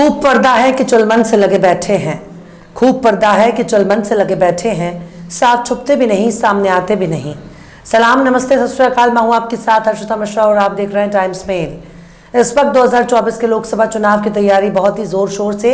खूब पर्दा है कि चुलमन से लगे बैठे हैं, खूब पर्दा है कि चुलमन से लगे बैठे हैं, साथ छुपते भी नहीं सामने आते भी नहीं। सलाम नमस्ते सत श्री अकाल, मैं हूं आपके साथ हर्षिता मिश्रा और आप देख रहे हैं टाइम्स मेल। इस वक्त 2024 के लोकसभा चुनाव की तैयारी बहुत ही जोर शोर से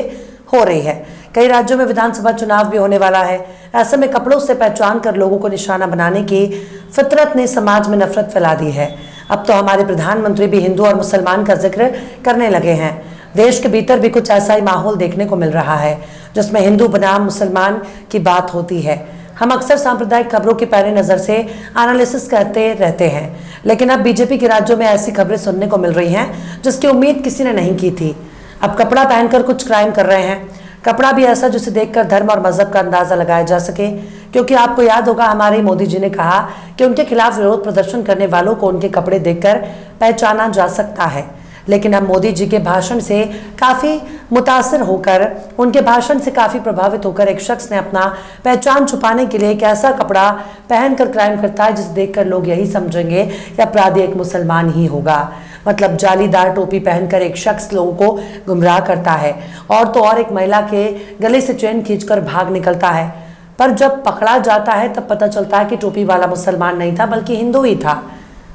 हो रही है। कई राज्यों में विधानसभा चुनाव भी होने वाला है। ऐसे में कपड़ों से पहचान कर लोगों को निशाना बनाने की फितरत ने समाज में नफरत फैला दी है। अब तो हमारे प्रधानमंत्री भी हिंदू और मुसलमान का जिक्र करने लगे हैं। देश के भीतर भी कुछ ऐसा ही माहौल देखने को मिल रहा है जिसमें हिंदू बनाम मुसलमान की बात होती है। हम अक्सर सांप्रदायिक खबरों की पैनी नजर से एनालिसिस करते रहते हैं, लेकिन अब बीजेपी के राज्यों में ऐसी खबरें सुनने को मिल रही हैं जिसकी उम्मीद किसी ने नहीं की थी। अब कपड़ा पहनकर कुछ क्राइम कर रहे हैं, कपड़ा भी ऐसा जिसे देखकर धर्म और मजहब का अंदाजा लगाया जा सके। क्योंकि आपको याद होगा, हमारे मोदी जी ने कहा कि उनके खिलाफ विरोध प्रदर्शन करने वालों को उनके कपड़े देखकर पहचाना जा सकता है। लेकिन अब मोदी जी के भाषण से काफ़ी मुतासिर होकर, उनके भाषण से काफ़ी प्रभावित होकर एक शख्स ने अपना पहचान छुपाने के लिए एक ऐसा कपड़ा पहनकर क्राइम करता है जिसे देखकर लोग यही समझेंगे कि अपराधी एक मुसलमान ही होगा। मतलब जालीदार टोपी पहनकर एक शख्स लोगों को गुमराह करता है और तो और एक महिला के गले से चेन खींचकर भाग निकलता है। पर जब पकड़ा जाता है तब पता चलता है कि टोपी वाला मुसलमान नहीं था बल्कि हिंदू ही था।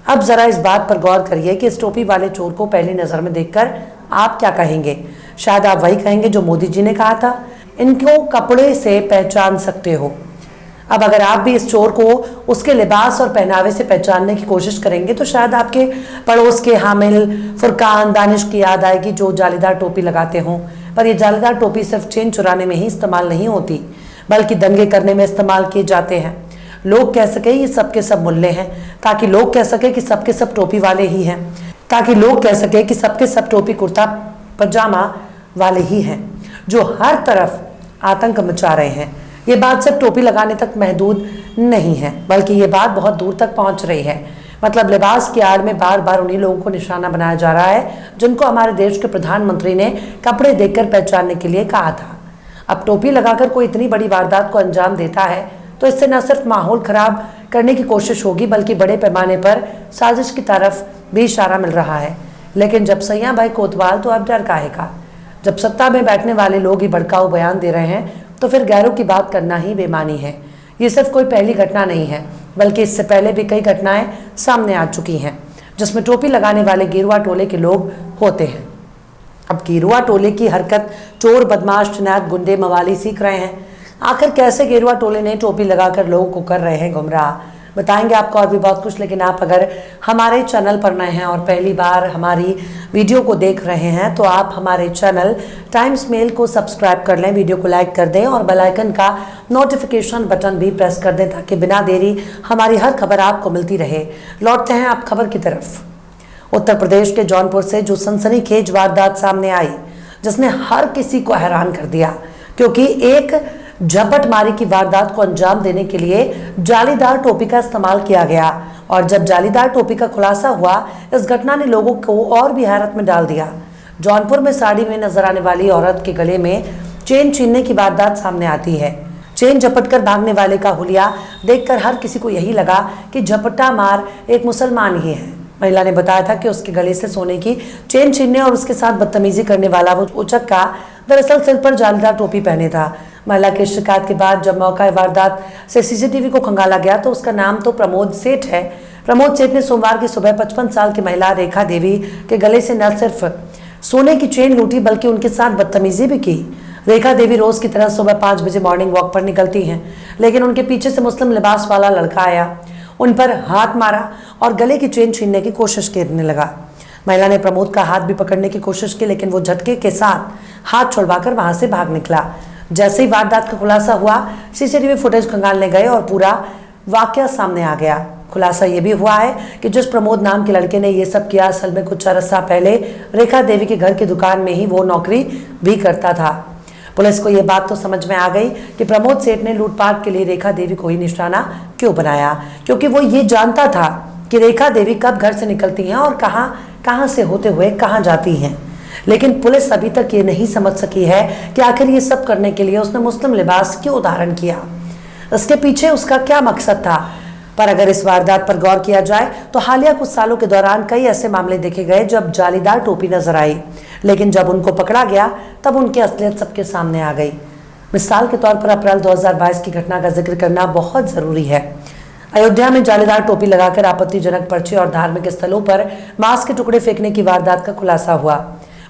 अब जरा इस बात पर गौर करिए कि इस टोपी वाले चोर को पहली नजर में देखकर आप क्या कहेंगे। शायद आप वही कहेंगे जो मोदी जी ने कहा था, इनको कपड़े से पहचान सकते हो। अब अगर आप भी इस चोर को उसके लिबास और पहनावे से पहचानने की कोशिश करेंगे तो शायद आपके पड़ोस के हामिल, फुरकान, दानिश की याद आएगी जो जालीदार टोपी लगाते हों। पर ये जालीदार टोपी सिर्फ चेन चुराने में ही इस्तेमाल नहीं होती बल्कि दंगे करने में इस्तेमाल किए जाते हैं। लोग कह सके ये सबके सब मुल्ले हैं, ताकि लोग कह सके कि सबके सब टोपी वाले ही हैं, ताकि लोग कह सके कि सबके सब टोपी कुर्ता पजामा वाले ही हैं जो हर तरफ आतंक मचा रहे हैं। ये बात सिर्फ टोपी लगाने तक महदूद नहीं है बल्कि ये बात बहुत दूर तक पहुंच रही है। मतलब लिबास की आड़ में बार बार उन्हीं लोगों को निशाना बनाया जा रहा है जिनको हमारे देश के प्रधानमंत्री ने कपड़े देखकर पहचानने के लिए कहा था। अब टोपी लगाकर कोई इतनी बड़ी वारदात को अंजाम देता है तो इससे न सिर्फ माहौल खराब करने की कोशिश होगी बल्कि बड़े पैमाने पर साजिश की तरफ भी इशारा मिल रहा है। लेकिन जब सैयां भाई कोतवाल तो अब डर काहे का। जब सत्ता में बैठने वाले लोग ही भड़काऊ बयान दे रहे हैं तो फिर गैरों की बात करना ही बेमानी है। ये सिर्फ कोई पहली घटना नहीं है बल्कि इससे पहले भी कई घटनाएं सामने आ चुकी हैं जिसमें टोपी लगाने वाले गेरुआ टोले के लोग होते हैं। अब गेरुआ टोले की हरकत चोर, बदमाश, चुनैत, गुंडे, मवाली सीख रहे हैं। आखिर कैसे गेरुआ टोले ने टोपी लगाकर लोगों को कर रहे हैं गुमराह, बताएंगे आपको और भी बहुत कुछ। लेकिन आप अगर हमारे चैनल पर नए हैं और पहली बार हमारी वीडियो को देख रहे हैं तो आप हमारे चैनल टाइम्स मेल को सब्सक्राइब कर लें, वीडियो को लाइक कर दें और बेल आइकन का नोटिफिकेशन बटन भी प्रेस कर दें ताकि बिना देरी हमारी हर खबर आपको मिलती रहे। लौटते हैं आप खबर की तरफ। उत्तर प्रदेश के जौनपुर से जो सनसनीखेज वारदात सामने आई जिसने हर किसी को हैरान कर दिया, क्योंकि एक झपटमारी की वारदात को अंजाम देने के लिए जालीदार टोपी का इस्तेमाल किया गया और जब जालीदार टोपी का खुलासा हुआ इस घटना ने लोगों को और भी हैरत में डाल दिया। जौनपुर में साड़ी में नजर आने वाली औरत के गले में चेन छीनने की वारदात सामने आती है। चेन झपटकर भागने वाले का हुलिया देखकर हर किसी को यही लगा कि झपट्टा मार एक मुसलमान ही है। महिला ने बताया था कि उसके गले से सोने की चेन छीनने और उसके साथ बदतमीजी करने वाला वो उचक्का दरअसल सिर पर जालीदार टोपी पहने था। महिला की शिकायत के बाद जब मौका वारदात से सीसीटीवी को खंगाला गया तो उसका नाम तो प्रमोद सेठ है। प्रमोद सेठ ने सोमवार की सुबह 55 साल की महिला रेखा देवी के गले से न सिर्फ सोने की चेन लूटी बल्कि उनके साथ बदतमीजी भी की। रेखा देवी रोज की तरह सुबह 5 बजे मॉर्निंग वॉक पर निकलती हैं, लेकिन उनके पीछे से मुस्लिम लिबास वाला लड़का आया, उन पर हाथ मारा और गले की चेन छीनने की कोशिश करने लगा। महिला ने प्रमोद का हाथ भी पकड़ने की कोशिश की लेकिन वो झटके के साथ हाथ छुड़वाकर वहां से भाग निकला। जैसे ही वारदात का खुलासा हुआ सीसीटीवी फुटेज खंगालने गए और पूरा वाकया सामने आ गया। खुलासा ये भी हुआ है कि जिस प्रमोद नाम के लड़के ने ये सब किया असल में कुछ अरसा पहले रेखा देवी के घर की दुकान में ही वो नौकरी भी करता था। पुलिस को ये बात तो समझ में आ गई कि प्रमोद सेठ ने लूटपाट के लिए रेखा देवी को ही निशाना क्यों बनाया, क्योंकि वो ये जानता था कि रेखा देवी कब घर से निकलती हैं और कहाँ से होते हुए कहाँ जाती हैं। लेकिन पुलिस अभी तक ये नहीं समझ सकी है कि आखिर ये सब करने के लिए उसने मुस्लिम लिबास क्यों धारण किया, इसके पीछे उसका क्या मकसद था। पर अगर इस वारदात पर गौर किया जाए तो हालिया कुछ सालों के दौरान कई ऐसे मामले देखे गए जब जालीदार टोपी नजर आई, लेकिन जब उनको पकड़ा गया तब उनकी असलियत सबके सामने आ गई। मिसाल के तौर पर अप्रैल 2022 की घटना का जिक्र करना बहुत जरूरी है। अयोध्या में जालीदार टोपी लगाकर आपत्तिजनक पर्चे और धार्मिक स्थलों पर मांस के टुकड़े फेंकने की वारदात का खुलासा हुआ।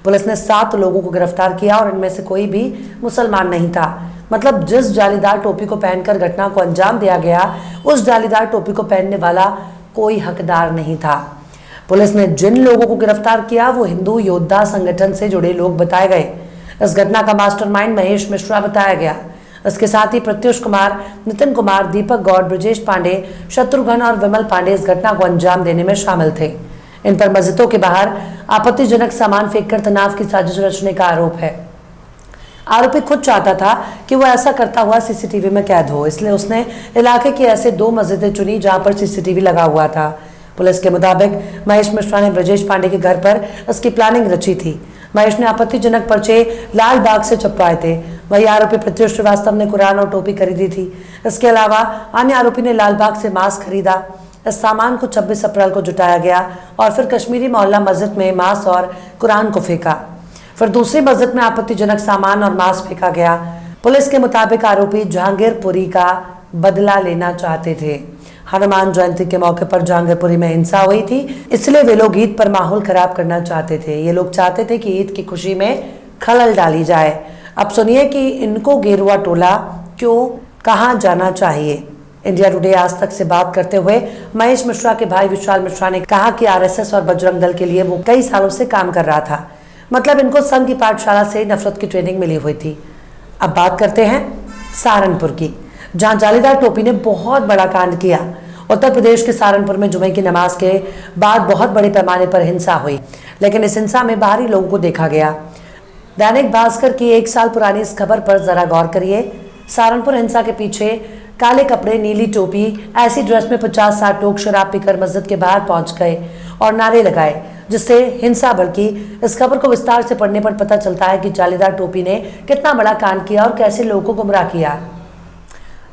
पुलिस ने 7 लोगों को गिरफ्तार किया और इनमें से कोई भी मुसलमान नहीं था। मतलब जिस जालीदार टोपी को पहनकर घटना को अंजाम दिया गया, उस जालीदार टोपी को पहनने वाला कोई हकदार नहीं था। पुलिस ने जिन लोगों को गिरफ्तार किया वो हिंदू योद्धा संगठन से जुड़े लोग बताए गए। इस घटना का मास्टरमाइंड महेश मिश्रा बताया गया। इसके साथ ही प्रत्युष कुमार, नितिन कुमार, दीपक गौड़, ब्रजेश पांडे, शत्रुघ्न और विमल पांडे इस घटना को अंजाम देने में शामिल थे। इन पर मस्जिदों के बाहर आपत्तिजनक सामान फेंककर तनाव की साजिश रचने का आरोप है। आरोपी खुद चाहता था कि वो ऐसा करता हुआ सीसीटीवी में कैद हो, इसलिए उसने इलाके की ऐसे 2 मस्जिदें चुनी जहां पर सीसीटीवी लगा हुआ था। पुलिस के मुताबिक महेश मिश्रा ने ब्रजेश पांडे के घर पर इसकी प्लानिंग रची थी। महेश ने आपत्तिजनक पर्चे लाल बाग से छपवाए थे। वही आरोपी प्रत्युष श्रीवास्तव ने कुरान और टोपी खरीदी थी। इसके अलावा अन्य आरोपी ने लाल बाग से मास्क खरीदा। इस सामान को 26 अप्रैल को जुटाया गया और फिर कश्मीरी मोहल्ला मस्जिद में मांस और कुरान को फेंका। फिर दूसरी मस्जिद में आपत्तिजनक सामान और मांस फेंका गया। पुलिस के मुताबिक आरोपी जहांगीरपुरी का बदला लेना चाहते थे। हनुमान जयंती के मौके पर जहांगीरपुरी में हिंसा हुई थी, इसलिए वे लोग ईद पर माहौल खराब करना चाहते थे। ये लोग चाहते थे कि ईद की खुशी में खलल डाली जाए। अब सुनिए कि इनको गेरुआ टोला क्यों कहाँ जाना चाहिए। इंडिया टुडे आज तक से बात करते हुए महेश मिश्रा के भाई विशाल मिश्रा ने कहा कि आरएसएस और बजरंग दल के लिए वो कई सालों से काम कर रहा था। मतलब इनको संघ की पाठशाला से नफरत की ट्रेनिंग मिली हुई थी। अब बात करते हैं सहारनपुर की, जहां जालीदार टोपी ने बहुत बड़ा कांड किया। उत्तर प्रदेश के सहारनपुर में जुमे की नमाज के बाद बहुत बड़े पैमाने पर हिंसा हुई, लेकिन इस हिंसा में बाहरी लोगों को देखा गया। दैनिक भास्कर की 1 साल पुरानी इस खबर पर जरा गौर करिए। सहारनपुर हिंसा के पीछे काले कपड़े, नीली टोपी, ऐसी ड्रेस में 50-60 लोग शराब पीकर मस्जिद के बाहर पहुंच गए और नारे लगाए, जिससे हिंसा भड़की। इस खबर को विस्तार से पढ़ने पर पता चलता है कि जालीदार टोपी ने कितना बड़ा कांड किया और कैसे लोगों को गुमराह किया।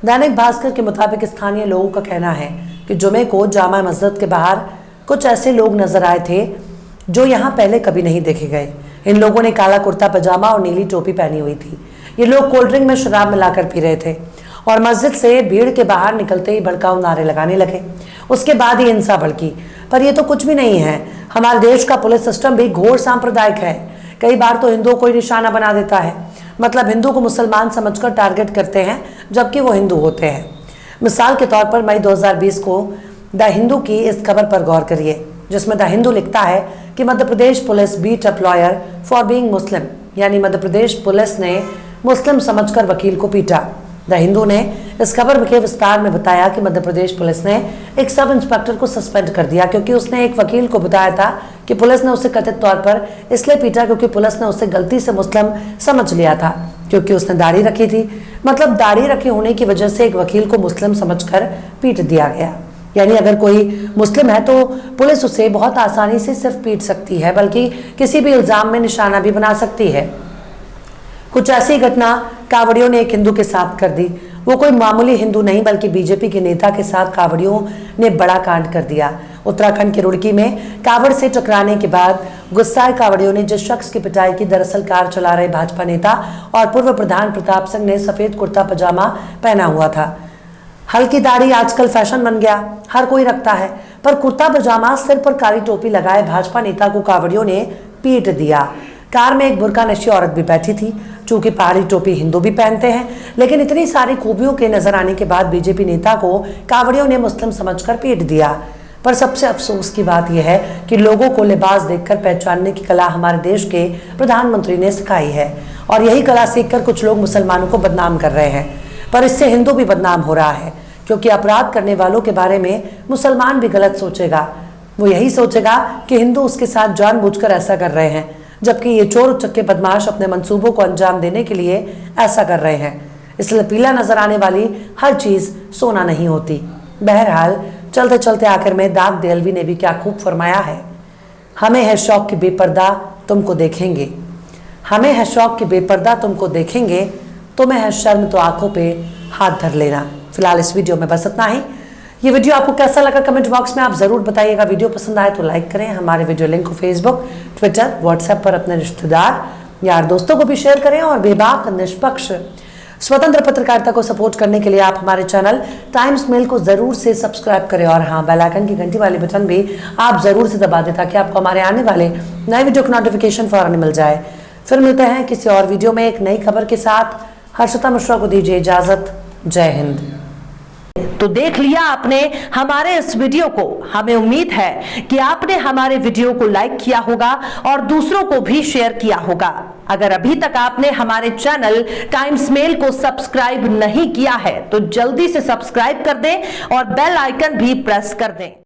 दैनिक भास्कर के मुताबिक स्थानीय लोगों का कहना है कि जुमे को जामा मस्जिद के बाहर कुछ ऐसे लोग नजर आए थे जो यहाँ पहले कभी नहीं देखे गए। इन लोगों ने काला कुर्ता पजामा और नीली टोपी पहनी हुई थी। ये लोग कोल्ड ड्रिंक में शराब मिलाकर पी रहे थे और मस्जिद से भीड़ के बाहर निकलते ही भड़काऊ नारे लगाने लगे। उसके बाद ही हिंसा भड़की। पर ये तो कुछ भी नहीं है। हमारे देश का पुलिस सिस्टम भी घोर सांप्रदायिक है। कई बार तो हिंदुओं को ही निशाना बना देता है। मतलब हिंदू को मुसलमान समझकर टारगेट करते हैं जबकि वो हिंदू होते हैं। मिसाल के तौर पर मई 2020 को द हिंदू की इस खबर पर गौर करिए, जिसमें द हिंदू लिखता है कि Madhya Pradesh police beat up lawyer for being Muslim, यानी मध्य प्रदेश पुलिस ने मुस्लिम समझकर वकील को पीटा। द हिंदू ने इस खबर के विस्तार में बताया कि मध्य प्रदेश पुलिस ने एक सब इंस्पेक्टर को सस्पेंड कर दिया क्योंकि उसने एक वकील को बताया था कि पुलिस ने उसे कथित तौर पर इसलिए पीटा क्योंकि पुलिस ने उसे गलती से मुस्लिम समझ लिया था क्योंकि उसने दाढ़ी रखी थी। मतलब दाढ़ी रखे होने की वजह से एक वकील को मुस्लिम समझकर पीट दिया गया। यानी अगर कोई मुस्लिम है तो पुलिस उसे बहुत आसानी से सिर्फ पीट सकती है, बल्कि किसी भी इल्जाम में निशाना भी बना सकती है। कुछ ऐसी घटना कांवड़ियों ने एक हिंदू के साथ कर दी। वो कोई मामूली हिंदू नहीं बल्कि बीजेपी के नेता के साथ कांवड़ियों ने बड़ा कांड कर दिया। उत्तराखंड के रुड़की में कांवड़ से टकराने के बाद गुस्साए कांवड़ियों ने जिस शख्स की पिटाई की, दरअसल कार चला रहे भाजपा नेता और पूर्व प्रधान प्रताप सिंह ने सफेद कुर्ता पजामा पहना हुआ था। हल्की दाढ़ी आजकल फैशन बन गया, हर कोई रखता है, पर कुर्ता पजामा, सिर पर काली टोपी लगाए भाजपा नेता को कांवड़ियों ने पीट दिया। कार में एक बुर्का नशी औरत भी बैठी थी। चूंकि पहाड़ी टोपी हिंदू भी पहनते हैं, लेकिन इतनी सारी खूबियों के नजर आने के बाद बीजेपी नेता को कांवड़ियों ने मुस्लिम समझकर पीट दिया। पर सबसे अफसोस की बात यह है कि लोगों को लिबास देखकर पहचानने की कला हमारे देश के प्रधानमंत्री ने सिखाई है और यही कला सीखकर कुछ लोग मुसलमानों को बदनाम कर रहे हैं। पर इससे हिंदू भी बदनाम हो रहा है क्योंकि अपराध करने वालों के बारे में मुसलमान भी गलत सोचेगा। वो यही सोचेगा कि हिंदू उसके साथ जानबूझकर ऐसा कर रहे हैं, जबकि ये चोर उचक्के बदमाश अपने मंसूबों को अंजाम देने के लिए ऐसा कर रहे हैं। इसलिए पीला नजर आने वाली हर चीज सोना नहीं होती। बहरहाल चलते चलते आखिर में दाग देलवी ने भी क्या खूब फरमाया है, हमें है शौक की बेपर्दा तुमको देखेंगे, हमें है शौक की बेपर्दा तुमको देखेंगे, तुम्हें है शर्म तो आंखों पे हाथ धर लेना। फिलहाल इस वीडियो में बस इतना ही। ये वीडियो आपको कैसा लगा कमेंट बॉक्स में आप जरूर बताइएगा। वीडियो पसंद आए तो लाइक करें। हमारे वीडियो लिंक को फेसबुक, ट्विटर, व्हाट्सएप पर अपने रिश्तेदार, यार दोस्तों को भी शेयर करें और बेबाक, निष्पक्ष, स्वतंत्र पत्रकारिता को सपोर्ट करने के लिए आप हमारे चैनल टाइम्स मेल को जरूर से सब्सक्राइब करें और हाँ, बेल आइकन की घंटी वाली बटन भी आप जरूर से दबा दें ताकि आपको हमारे आने वाले नए वीडियो का नोटिफिकेशन फौरन मिल जाए। फिर मिलते हैं किसी और वीडियो में एक नई खबर के साथ। हर्षिता मिश्रा को दीजिए इजाजत। जय हिंद। तो देख लिया आपने हमारे इस वीडियो को। हमें उम्मीद है कि आपने हमारे वीडियो को लाइक किया होगा और दूसरों को भी शेयर किया होगा। अगर अभी तक आपने हमारे चैनल टाइम्स मेल को सब्सक्राइब नहीं किया है तो जल्दी से सब्सक्राइब कर दें और बेल आइकन भी प्रेस कर दें।